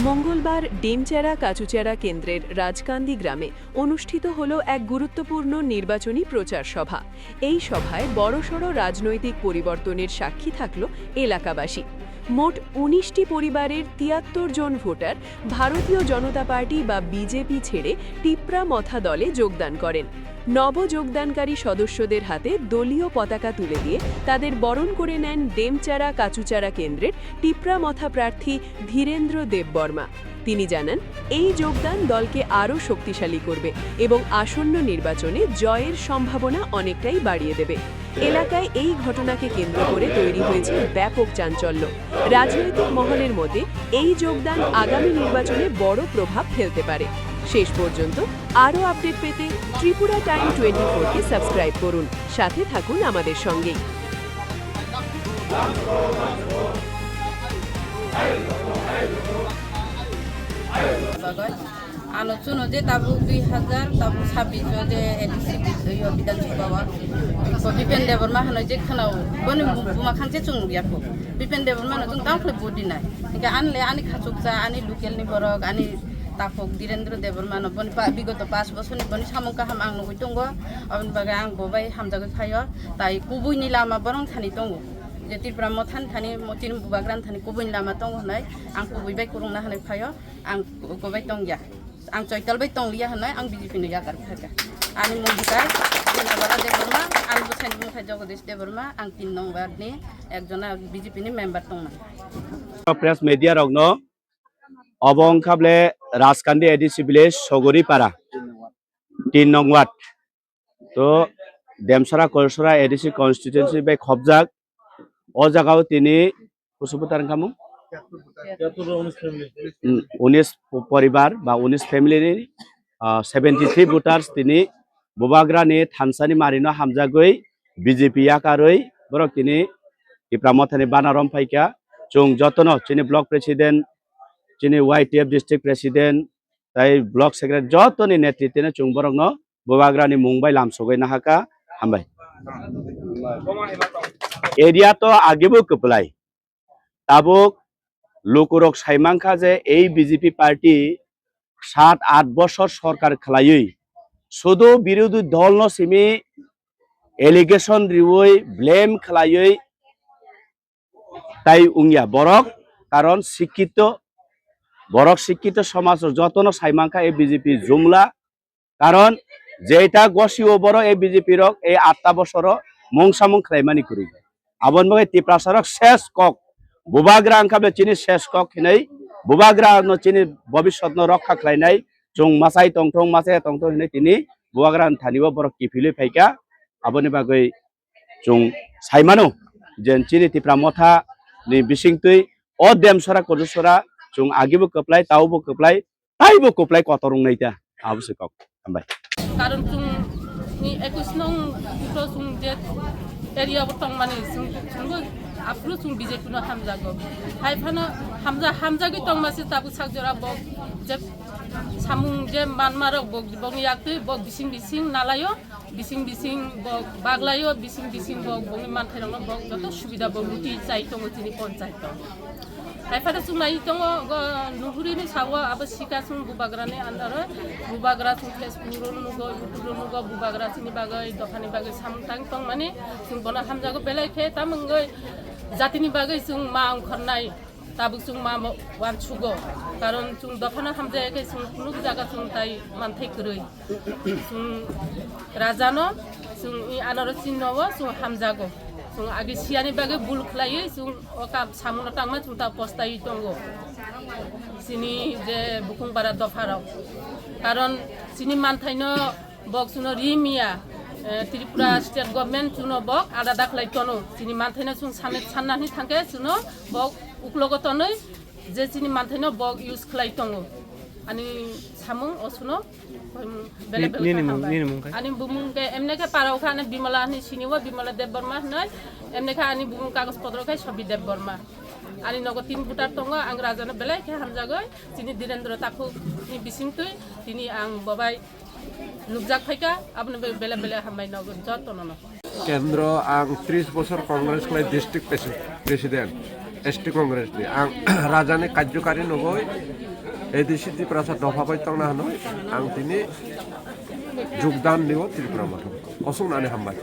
মঙ্গলবার ডেমচেরা কাচুচেরা কেন্দ্রের রাজকান্দি গ্রামে অনুষ্ঠিত হল এক গুরুত্বপূর্ণ নির্বাচনী প্রচার সভা। এই সভায় বড়সড় রাজনৈতিক পরিবর্তনের সাক্ষী থাকল এলাকাবাসী। মোট ১৯টি পরিবারের ৭৩ জন ভোটার ভারতীয় জনতা পার্টি বা বিজেপি ছেড়ে টিপ্রা মথা দলে যোগদান করেন। নবযোগদানকারী সদস্যদের হাতে দলীয় পতাকা তুলে দিয়ে তাদের বরণ করে নেন ডেমচেরা কাচুচেরা কেন্দ্রের টিপ্রা মথা প্রার্থী ধীরেন্দ্র দেববর্মা। তিনি জানান, এই যোগদান দলকে আরও শক্তিশালী করবে এবং আসন্ন নির্বাচনে জয়ের সম্ভাবনা অনেকটাই বাড়িয়ে দেবে। এলাকায় এই ঘটনাকে কেন্দ্র করে তৈরি হয়েছে ব্যাপক চাঞ্চল্য। রাজনৈতিক মহলের মতে এই যোগদান আগামী নির্বাচনে বড় প্রভাব ফেলতে পারে। শেষ পর্যন্ত আরও আপডেট পেতে ত্রিপুরা টাইম 24-কে সাবস্ক্রাইব করুন। সাথে থাকুন আমাদের সঙ্গেই। আলোচনা যে তাবু 2000 তাবু 26 যে এডিসি বিধানসভা বিপেন দেববর্মা হনো যে খানাও বনি বুমা খানছে চুংগিয়াখো বিপেন দেববর্মা নতুন তাওখলে বডি নাই ইনকা আনলে আনি খাচুকজা আনি লোকেল নি বরক আনি তাফক ধীরেন্দ্র দেববর্মা বনি বিগত 5 বছরনি বনি সামং কাহাম आं नुगै दङ अबन बागे आं बबाय हामजागै फायो ताइ कुबुइनि लामा बरं थानि दङ जे त्रिपुरा मथान थानि मतिन बुबाग्रान थानि कुबुइनि लामा दङ होननाय आं कुबुइबाय कुरुंना होनाय फायो आं गबाय दङ या आं चयतालबाय दं लिया होननाय आं बिजेपि नि यागार फागा आनि मुंगिकाय दिनाबाला देबबर्मा आं बसानि मुखाय जगदीश देबबर्मा आं 3 नं वार्डनि एकजना बिजेपि नि मेम्बार दङ प्रेस मीडिया रगनो अबं खाबले राजकान्दी एडिसि विलेज सगुरीपारा 3 नং वार्ड तो डेमचेरा करसरा एडिसि कन्स्टिट्युएन्सि बे खबजाक ओ जागाव तिनि कुसुपुतार खामु 19 परिवार बा 19 फैमिली 73 भोटार्स तिनि बुबाग्रानि थानसानि मारिनो हामजागै बीजेपी याकारৈ बरक तिनि टिप्रा मथानि बानारम फाइका जों जतनो चिनि ब्लक प्रेसिडेंट चिनि वाईटीएफ डिस्ट्रिक्ट प्रेसिडेंट ताई ब्लक सेक्रेटारि जतनि नेतृत्वनो जों बरकनो बुबाग्रानि मुंबाई लामसगै नाहाका हामबाय एरिया तो आगेबो कपलाय ताबुक लोकरक साइमांखा जे এই বিজেপি पार्टी 7-8 বছর সরকার খালাयै শুধু বিরোধী দল ন সিমি এলিগেশন রিওই ব্লেম খালাयै তাই উংয়া বরক কারণ শিক্ষিত সমাজ যতন সাইমাংখা এই বিজেপি জুমলা কারণ যেটা গসিও বড় এই বিজেপি রক এই 8 বছর মংসামং খাইমানি করি আবন মগে টিপ্রাসারক শেষ কক बुबाग्रा अंखाबे चिनि शेष कक हिनै बुबाग्रा न चिनि भविष्यत न रक्षा खालायनाय जों मासाय तंथं हिनै तिनि बुबाग्रा थानिबो बर किफिले फाइका आबनि बागै जों साइमानो जेन चिनि टिप्रा मथा नि बिसिंतै अ डेमचेरा करसरा जों आगिबो कपलाय तावबो कपलाय ताइबो कपलाय कतरं नैता आबसे कक हामबाय कारण जों नि 21 नं जों जे एरिया बतं माने जोंबो आफ्रु जों बीजेपी न हामजागो हाइफानो हामजागै दं मासे ताबु सागजरा बक जे सामुं जे मानमारक बक याक्तै बक बिसिं नालायो बिसिं बक बागलायो बिसिं बक बंनि मानथायरनो बक जत सुबिदा बमुति चाइ दङ तिनि पन्चायत हाइफानो जों नाय दङ नुहुरिनि सावा आबो सिका जों बुबाग्रानि आन्दार बुबाग्रा जों फेसबुक नुगो युट्युब नुगो बुबाग्रा जोंनि बागै दखानि बागै सामतां दं माने जों बना हामजागो बेलायखे तामंगै जातिनि बागै जों मा ओंखारनाय ताबुक जों मा वानसुगो कारण जों दखाना हामजायाखै जों कुनु जागा जों ताइ मानथाय गरै जों राजानो जों इ आनारस चिन्हवा जों हामजागो जों आगे सियानि बागै बुल खलायै जों अका सामुना तांमा जों ता पस्ताय दंगो सिनि जे बुकुंबारा दफाराव कारण सिनि मानथायनो बक सुनो रिमिया त्रिपुरा स्टेट गवर्नमेंट जुनो बक आदा दाखलाय तनो सिनि मानथायनो जों साननानै थांके जुनो बक उक्लगतनै जे सिनि मानथायनो बक इउज खलाय तंगो अनि सामुं असुनो बेले अनि बुमुंगे एमनेका पारावखा अनि बिमलानि सिनिवा बिमला देबबर्मा नै एमनेका अनि बुमुं कागज पत्रखै सबि देबबर्मा अनि नगो 3 बुटार तंगो आं राजानो बेलायखे हामजागै सिनि धीरेन्द्र ताखु नि बिसिंतै तिनि आं बबाय लुकजाक फाइका आपने बेले हामबाय नगो जतन न केन्द्र आं 30 बছर कांग्रेस क्लाय डिस्ट्रिक्ट प्रेसिडेंट एसटी कंग्रेसनि आं राजानि कार्यकारी नगै एडिसि त्रिपुरा दफाबाय तंना हनै आं दिनै যোগदान दिव त्रिपुरा माथो असंनानै हामबाय